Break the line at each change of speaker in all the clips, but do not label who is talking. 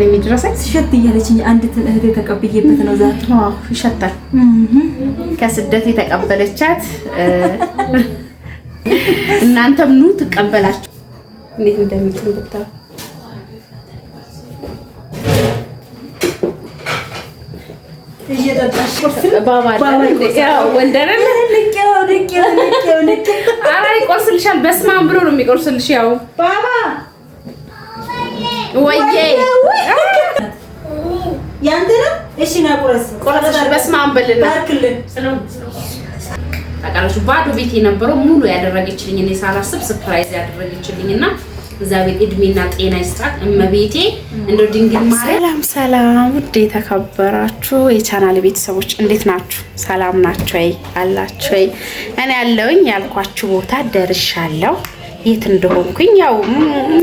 የሚድረሰኝ ሲሸት እያለችኝ አንድ እህቴ ተቀብዬበት ነው ዛሬ። ይሸታል። ከስደት የተቀበለቻት እናንተም ኑ ትቀበላችሁ። እንዴት እንደምትል ብታው እየጠጣሽ ባባ ያው ወንደረለ ልቄው አራይ ቆርስልሻል። በስማም ብሎ ነው የሚቆርስልሽ። ያው ባባ ወይዬ ያንተ ነው። እሺ ና ቆረስ በስማም በልና ባርክልን። ታውቃለሽ ባዶ ቤት የነበረው ሙሉ ያደረገችልኝ እኔ ሳላስብ ሰርፕራይዝ ያደረገችልኝና እግዚአብሔር እድሜና ጤና ይስጣት እመቤቴ። እንደው ድንግል ማርያም። ሰላም ውድ የተከበራችሁ የቻናል ቤተሰቦች እንዴት ናችሁ? ሰላም ናችሁ ወይ? አላችሁ ወይ? እኔ ያለውኝ ያልኳችሁ ቦታ ደርሻለሁ። የት እንደሆንኩኝ ያው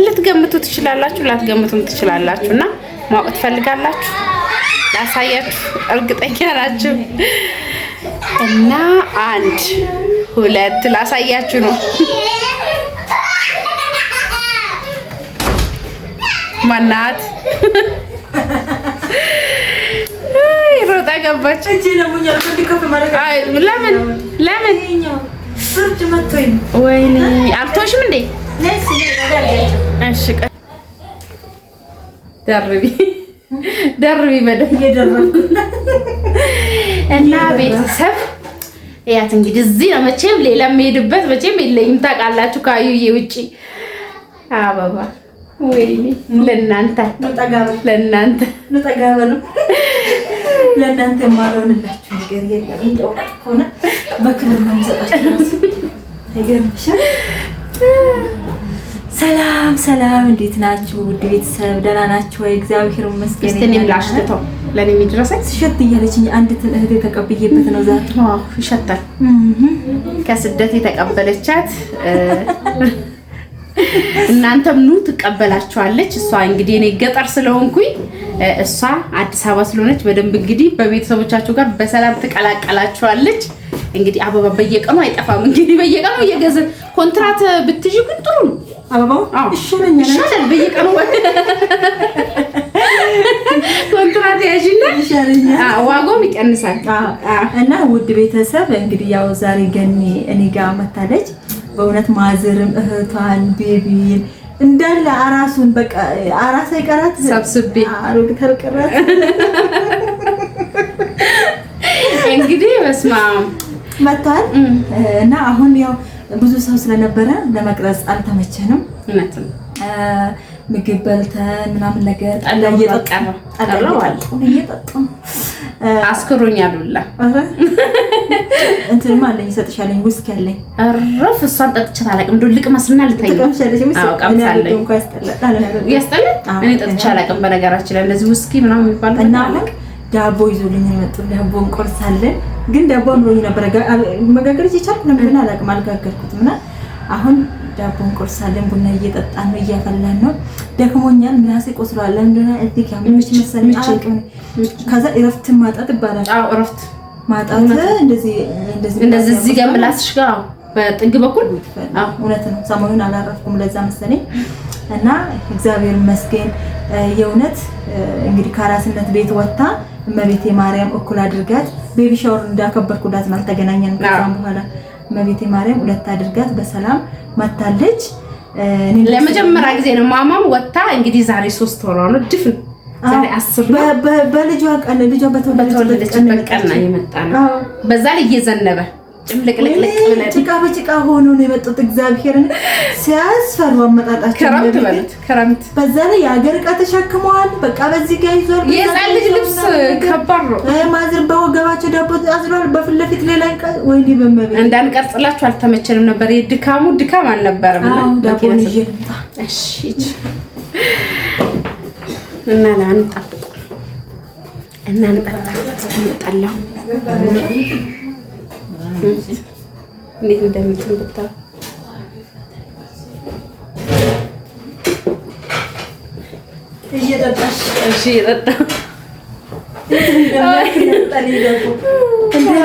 ልትገምቱ ትችላላችሁ፣ ላትገምቱም ትችላላችሁና ማወቅ ትፈልጋላችሁ። ላሳያችሁ እርግጠኛ ናችሁ እና 1 2 ላሳያችሁ ነው። ማናት ሮጣ ገባች እንጂ ለሙኛል ከፍ ማረጋ። ለምን ፍርድ መጥቶኝ ወይኔ አልቶሽም እንዴ? እሺ ደርቢ በደም እየደረብኩ እና ቤተሰብ ያት እንግዲህ እዚህ ነው። መቼም ሌላ የምሄድበት መቼም የለኝም ታውቃላችሁ። ካዩዬ ውጪ አበባ ወይኔ ለእናንተ የማልሆንላችሁ ነገር የለም። እንደው ሆነ በክብር ነው የምሰጣችሁ። አይገርምሽም? ሰላም እንዴት ናችሁ ውድ ቤተሰብ? ደህና ናችሁ ወይ? እግዚአብሔር ይመስገን። እኔም ላሽተው ለኔ የሚድረሰኝ ሲሸት እያለችኝ አንድ እህቴ ተቀብዬበት ነው ዛሬ። ይሸታል። ከስደት የተቀበለቻት እናንተም ኑ ትቀበላችኋለች። እሷ እንግዲህ እኔ ገጠር ስለሆንኩኝ እሷ አዲስ አበባ ስለሆነች በደንብ እንግዲህ በቤተሰቦቻችሁ ጋር በሰላም ትቀላቀላችኋለች። እንግዲህ አበባ በየቀኑ አይጠፋም። እንግዲህ በየቀኑ እየገዛን ኮንትራት ብትጂ ግን ጥሩ ነው። አበባው ይሻላል በየቀኑ ኮንትራት ያዥና ዋጋውም ይቀንሳል። እና ውድ ቤተሰብ እንግዲህ ያው ዛሬ ገኒ እኔ ጋር መታለች። በእውነት ማዘርም እህቷን ቤቢን እንዳለ አራሱን በቃ አራስ አይቀራት ሰብስቤ አሮግ ተልቀራት እንግዲህ በስማ መጣን እና አሁን ያው ብዙ ሰው ስለነበረ ለመቅረጽ አልተመቸንም። እውነት ነው። ምግብ በልተን ምናምን ነገር ጠላየጠጣን አስክሮኛል ብላ እንትን ማለኝ ሰጥሻለኝ ውስኪ ያለኝ አረፍ እሷን ጠጥቻት አላውቅም። እንደው ልቅመስና ልተኛ ቀምሳለኝ ያስጠላል። እኔ ጠጥቻት አላውቅም በነገራችን ላይ እንደዚህ ውስኪ ምናምን የሚባል እና አላውቅ። ዳቦ ይዞልኝ መጡ። ዳቦ እንቆርሳለን። ግን ዳቦ ነው ነበር መጋገር ይቻላል ነበር አላውቅም። አልጋገርኩትም እና አሁን ዳቦ እንቆርሳለን። ቡና እየጠጣን ነው፣ እያፈላን ነው። ደክሞኛል። ምናሴ ቆስሏል። እንደና እዚህ ካምንች መሰለኝ አላውቅም። ከዛ እረፍት ማጣት ይባላል። አዎ እረፍት ማጣት እንደዚህ እዚህ ጋር ምላስሽ ጋር በጥግ በኩል እውነት ነው። ሰሞኑን አላረፍኩም ለዛ መሰለኝ እና እግዚአብሔር ይመስገን። የእውነት እንግዲህ ከአራስነት ቤት ወጣ እመቤቴ ማርያም እኩል አድርጋት ቤቢ ሻወር እንዳከበርኩላት ማለት ተገናኘን። ከዛም በኋላ እመቤቴ ማርያም ሁለት አድርጋት በሰላም መታለች። ለመጀመሪያ ጊዜ ነው ማማም ወጣ። እንግዲህ ዛሬ 3 ወር ነው ድፍን ዛሬ 10 በልጇ ቀን ልጇ በተወለደች ቀን ነው የመጣነው። በዛ ላይ እየዘነበ ጭምልቅልቅልቅ ብለን ጭቃ በጭቃ ሆኖ ነው የመጡት። እግዚአብሔርን ሲያስፈሩ አመጣጣቸው ከረምት ማለት ከረምት በዛ ላይ የአገር ዕቃ ተሸክመዋል። በቃ በዚህ ጋር ይዟል። የህፃን ልጅ ልብስ ከባድ ነው። ማዝር በወገባቸው ዳቦ አዝሯል። በፊት ለፊት ሌላ ወይኔ በመቤት እንዳንቀርጽላችሁ አልተመቸንም ነበር። የድካሙ ድካም አልነበረም። ዳቦ ይዤ እሺ እና ላንጣ እና እንጠጣለን። እንዴት እንደምትል ብታው እየጠጣሽ እሺ እየጠጣ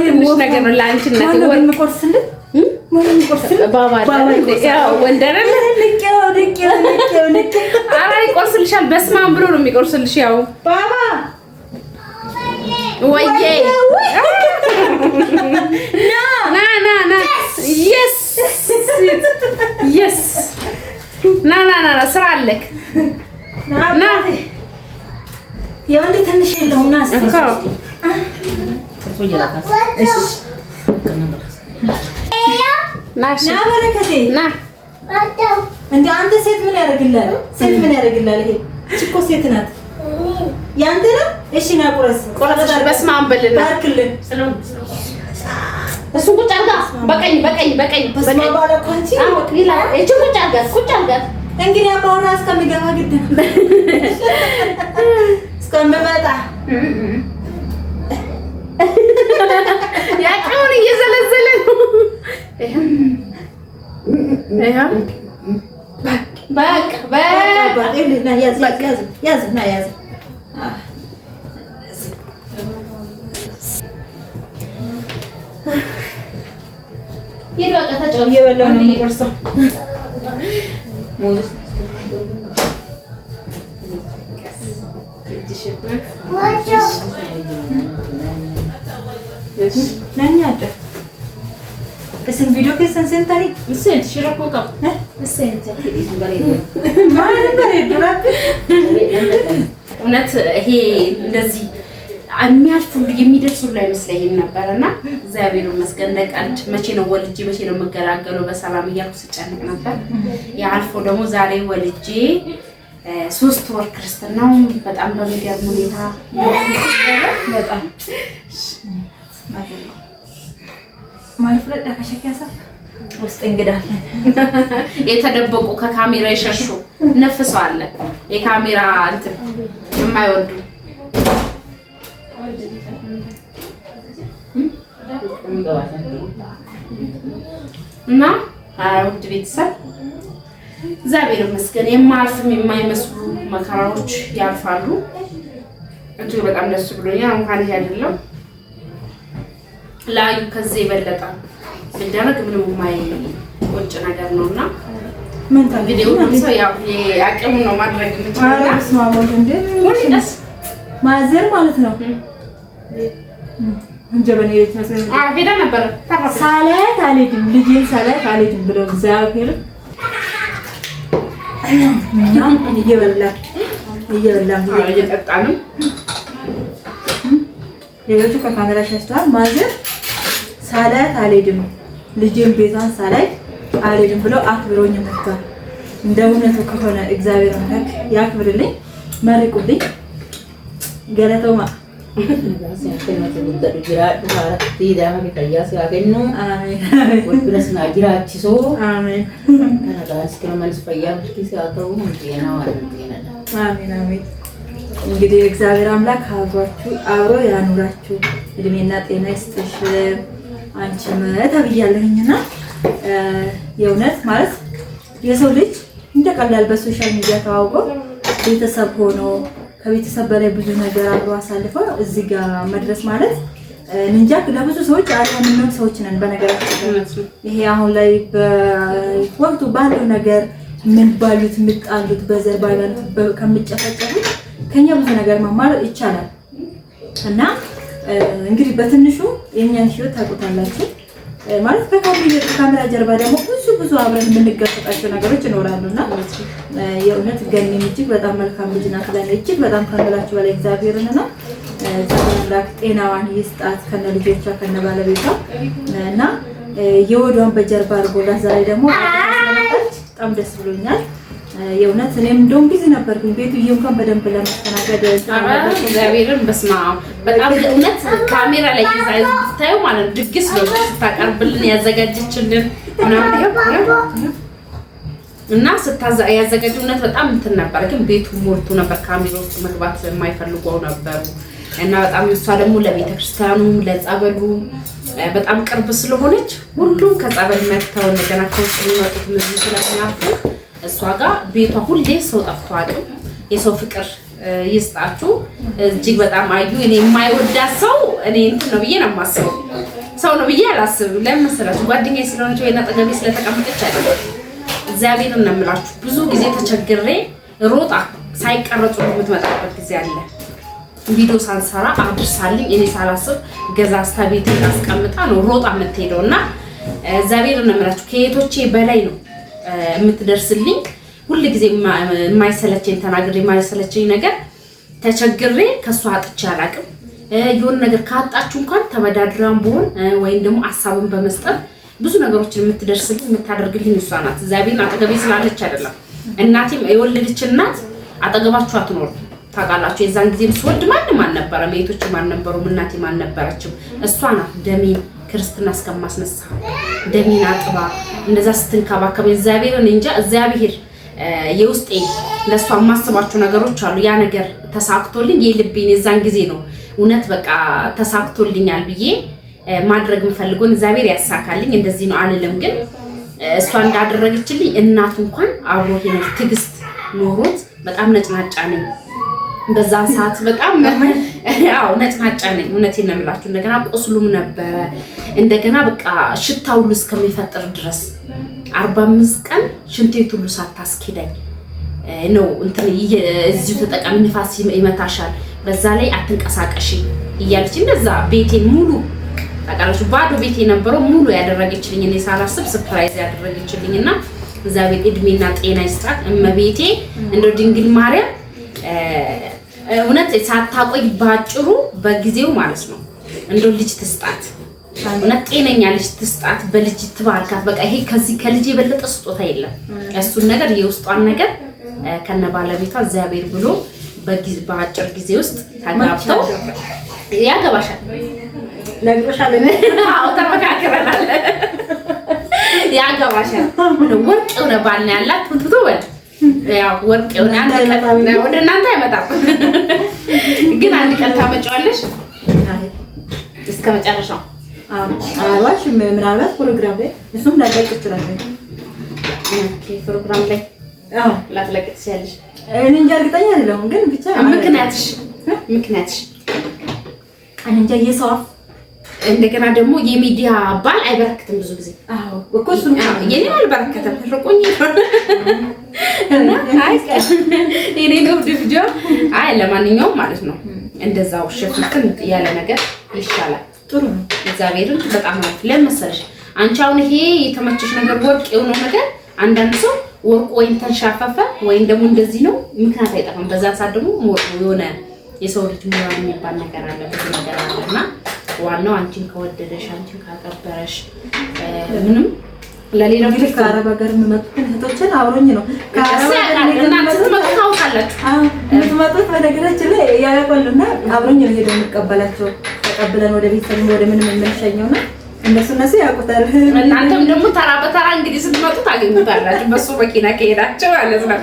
እንደዚህ ነገር ነው ላንቺ እናት ወር ምቆርስልኝ ይቆርስልሻል። በስመ አብ ብሎ ነው የሚቆርስልሽ። ያው ባባ ወይዬ ና ና ና የስ የስ ና ና ና ስራ አለክ ና
የወንድ ትንሽ የለውም ና ና በረከቴ ና እንደ አንተ ሴት ምን ያደርግልሃል? ሴት ምን ያደርግልሃል? ይሄ እኮ ሴት ናት። ያንተ ነው። እሺ ና ቁረስ ቁረስ።
በስመ አብ በልና
ባርክልን።
እሱ ቁጭ አድርጋ በቀኝ በቀኝ በቀኝ
በስመ አብ አለኩ አንቺ
ይላል። እቺ ቁጭ አድርጋ ቁጭ አድርጋ
እንግዲህ አባወራ እስከሚገባ ግድ ነው እስከምመጣ
ያቀውን እየዘለዘለ ነው።
Isin video keessan seentanii?
Seenti shirakkoo qaba.
Seenti.
Maaliif bareedu laatti? እውነት ይሄ እንደዚህ የሚያልፉ የሚደርሱ ላይ መስለኝ ነበርና እግዚአብሔር ይመስገን ለቀልድ መቼ ነው ወልጄ መቼ ነው መገላገለው በሰላም እያልኩ ስጨንቅ ነበር። ያልፎ ደግሞ ዛሬ ወልጄ 3 ወር ክርስትናው በጣም በሚገርም ሁኔታ በጣም
ማለት ለዳ ከሸኪያሳ ውስጥ እንግዳለን
የተደበቁ ከካሜራ ይሸሹ ነፍሰው አለ የካሜራ እንትን የማይወዱ እና ውድ ቤተሰብ እግዚአብሔር ይመስገን የማያልፍም የማይመስሉ መከራዎች ያልፋሉ። እጅግ በጣም ደስ ብሎኛል። እንኳን ይሄ አይደለም ላዩ ከዚህ የበለጠ ሲደረግ ምንም የማይቆጭ ነገር ነውና
ምን ታዲያ
ቪዲዮ ነው ያው ያቀሙ ነው ማድረግ የምችለው
ማስማማት እንደ ወንደስ ማዘር ማለት ነው እንጀበኔ የተሰለ
ሄዳ ነበር
ሳላት አልሄድም ልጄን ሳላት አልሄድም ብሎ እግዚአብሔር እኛም እየበላን
እየጠጣንም
ሌሎቹ ከካሜራ ሸሽተዋል። ማዘር ሳላት አልሄድም ልጄን ቤቷን ሳላይ አልሄድም ብሎ አክብሮኝ መጥቷል። እንደ እውነቱ ከሆነ እግዚአብሔር አምላክ ያክብርልኝ። መርቁልኝ ገለተውማ እንግዲህ እግዚአብሔር አምላክ አብሮ ያኑራችሁ፣ እድሜና ጤና ይስጥሽ። አንቺም ተብያለሁኝና የእውነት ማለት የሰው ልጅ እንደቀላል በሶሻል ሚዲያ ተዋውቆ ቤተሰብ ሆኖ ከቤተሰብ በላይ ብዙ ነገር አብሮ አሳልፎ እዚህ ጋር መድረስ ማለት እንጃ ለብዙ ሰዎች አያምኑም ሰዎች ነን። በነገራችን ይሄ አሁን ላይ በወቅቱ ባለው ነገር ምን ባሉት ምጣሉት በዘር ባይባሉት ከመጨፈጨፉት ከኛ ብዙ ነገር መማር ይቻላል። እና እንግዲህ በትንሹ የኛን ህይወት ታውቁታላችሁ ማለት ከካሜራ ጀርባ ደግሞ ብዙ አብረን የምንገፈጣቸው ነገሮች ይኖራሉና የእውነት ገኒም እጅግ በጣም መልካም ልጅ ናት። ለኔ እጅግ በጣም ከመላችሁ በላይ እግዚአብሔርና እግዚአብሔር ጤናዋን ይስጣት ከነ ልጆቿ ከነ ባለቤቷ እና የወዷን በጀርባ አርጎላት ዛሬ ደግሞ በጣም ደስ ብሎኛል። የእውነት እኔም እንደውም ቢዚ ነበርኩኝ ቤቱ እንኳን በደንብ ለማስተናገድ
እግዚአብሔርን በስማ በጣም እውነት ካሜራ ላይ ይዛይ ታዩ ማለት ድግስ ነው ስታቀርብልን ያዘጋጀችልን እና ያዘጋጁነት በጣም እንትን ነበር። ግን ቤቱ ሞልቶ ነበር። ካሜራዎቹ መግባት የማይፈልጉ ነበሩ እና በጣም እሷ ደግሞ ለቤተክርስቲያኑ ለጸበሉ በጣም ቅርብ ስለሆነች ሁሉም ከጸበል መጥተው እንደገና ከውስጥ የሚመጡት ምንም ስለሚያርፉ እሷ ጋር ቤቷ ሁሌ ሰው ጠፍቷል። የሰው ፍቅር ይስጣችሁ። እጅግ በጣም አዩ እኔ የማይወዳት ሰው እኔ እንትን ነው ብዬ ነው የማስበው። ሰው ነው ብዬ አላስብም። ለምን መሰላችሁ? ጓደኛዬ ስለሆነች ወይ አጠገቤ ስለተቀመጠች አይደለም። እግዚአብሔርን ነው የምላችሁ። ብዙ ጊዜ ተቸግሬ ሮጣ ሳይቀረጹ የምትመጣበት ጊዜ አለ። ቪዲዮ ሳንሰራ አድርሳልኝ እኔ ሳላስብ ገዛዝታ ቤት አስቀምጣ ነው ሮጣ የምትሄደው እና እግዚአብሔርን ነው የምላችሁ ከየቶቼ በላይ ነው የምትደርስልኝ። ሁሉ ጊዜ የማይሰለቸኝ ተናግሬ የማይሰለቸኝ ነገር ተቸግሬ ከሷ አጥቼ አላውቅም። የሆነ ነገር ካጣችሁ እንኳን ተበዳድራም ብሆን ወይም ደግሞ ሐሳብን በመስጠት ብዙ ነገሮችን የምትደርስልኝ የምታደርግልኝ እሷ ናት። እግዚአብሔርን አጠገቤ ስላለች አይደለም። እናቴም የወለደች እናት አጠገባችሁ አትኖርም። ታውቃላችሁ የዛን ጊዜም ስወልድ ማንም አልነበረም፣ ቤቶችም አልነበሩም፣ እናቴም አልነበረችም። እሷ ናት ደሜን ክርስትና እስከማስነሳ ደሜን አጥባ እንደዛ ስትንከባከብ እግዚአብሔርን እንጃ እግዚአብሔር የውስጤ ለሷ የማስባቸው ነገሮች አሉ። ያ ነገር ተሳክቶልኝ የልቤን የዛን ጊዜ ነው እውነት በቃ ተሳክቶልኛል ብዬ ማድረግ የምፈልገውን እግዚአብሔር ያሳካልኝ። እንደዚህ ነው አልልም፣ ግን እሷ እንዳደረገችልኝ እናቱ እንኳን አብሮ ሄነ ትግስት ኖሮት በጣም ነጭናጫ ነኝ በዛን ሰዓት በጣም ያው ነጭናጫ ነኝ። እውነቴን ነው የምላችሁ። እንደገና ቆስሉም ነበረ እንደገና በቃ ሽታው ሁሉ እስከሚፈጥር ድረስ 45 ቀን ሽንቴት ሁሉ ሳታስኬደኝ ነው እንትን እዚሁ ተጠቃሚ ንፋስ ይመታሻል፣ በዛ ላይ አትንቀሳቀሺ እያለች እንደዛ ቤቴን ሙሉ ታውቃላችሁ ባዶ ቤቴ ነበረው ሙሉ ያደረገችልኝ እኔ ሳላስብ ሰርፕራይዝ ያደረገችልኝና እግዚአብሔር እድሜና ጤና ይስጣት እመቤቴ እንደ ድንግል ማርያም እውነት ሳታቆይ ባጭሩ በጊዜው ማለት ነው እንደ ልጅ ትስጣት፣ እውነት ጤነኛ ልጅ ትስጣት፣ በልጅ ትባርካት። በቃ ይሄ ከዚህ ከልጅ የበለጠ ስጦታ የለም። እሱን ነገር የውስጧን ነገር ከነ ባለቤቷ እግዚአብሔር ብሎ በአጭር ጊዜ ውስጥ ተጋብተው ያገባሻል
ነግሮሻል።
አዎ ተመካከረናል። ያገባሻል ወርቅ የሆነ ባል ነው ያላት ትንትቶ ወድ ያው ወርቅ የሆነ አንድ ቀን ወደ እናንተ አይመጣም፣ ግን አንድ ቀን ታመጫዋለሽ እስከ መጨረሻው።
አዋሽ ምናልባት ፕሮግራም ላይ እሱም ላይቀጥ ይችላል።
ኦኬ ፕሮግራም ላይ
አዎ
ላትለቅጥ ሲያለሽ
እኔ እንጃ እርግጠኛ አይደለሁም፣ ግን ብቻ
ምክንያትሽ
እንጃ የሰው አፍ
እንደገና ደግሞ የሚዲያ ባል አይበረክትም ብዙ ጊዜ።
አዎ እኮ እሱ ነው
የኔ አልበረከተም ርቆኝ እና አይ እኔ ነው ድፍጆ አይ ለማንኛውም ማለት ነው እንደዛው ሸፍትን ያለ ነገር ይሻላል። ጥሩ ነው። እግዚአብሔርን በጣም አሪፍ ለመሰለሽ አንቺ አሁን ይሄ የተመቸሽ ነገር ወርቅ የሆነው ነገር አንዳንድ ሰው ወርቅ ወይን ተንሻፈፈ ወይን ደግሞ እንደዚህ ነው ምክንያት አይጠፋም። በዛ ሰዓት ደግሞ የሆነ የሰው ልጅ ሞራል የሚባል ነገር አለ ብዙ ነገር አለና ዋናው አንቺን ከወደደሽ አንቺን ካከበረሽ ምንም ለሌላው ልጅ ከአረብ ሀገር የሚመጡት እህቶችን አብሮኝ ነው ከአረብ ሀገር እናንተ ትመጣውታላችሁ።
የምትመጡት በነገራችን ላይ ያለቆልና አብሮኝ ነው ሄደው የሚቀበላቸው ተቀብለን ወደ ቤተሰብ ወደ ምንም የምንሸኘውና እነሱ ያውቁታል።
እናንተም ደግሞ ተራ በተራ እንግዲህ ስትመጡ ታገኙታላችሁ በሱ መኪና ከሄዳቸው ማለት ነው።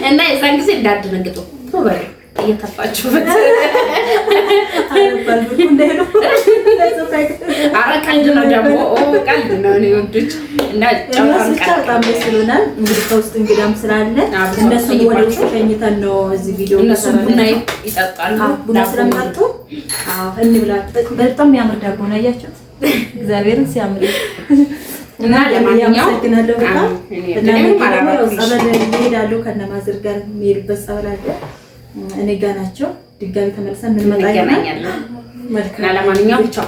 እና የዛን ጊዜ እንዳትደነግጡ ቶበረ እየተፋችሁ ቀልድ ነው ደግሞ ቀልድ ነው። እኔ ወዶች እና
በጣም ደስ ይሉናል። እንግዲህ ከውስጥ እንግዳም ስላለ እነሱ ወደ ውስጥ ሸኝተን ነው እዚህ ቪዲዮ
እነሱ ቡና ይጠጣሉ።
ቡና ስለሚጠጡ እንብላ። በጣም የሚያምር ዳቦ ነው ያያችሁት። እግዚአብሔርን ሲያምር እና ለማንኛውም አመሰግናለሁ በጣም ጸበል ይሄዳሉ ከነማዘር ጋር የሚሄዱበት ጸበል አለ እኔ ጋር ናቸው። ድጋሚ ተመልሰን እንመጣለን።
መልካም ለማንኛውም ቻው።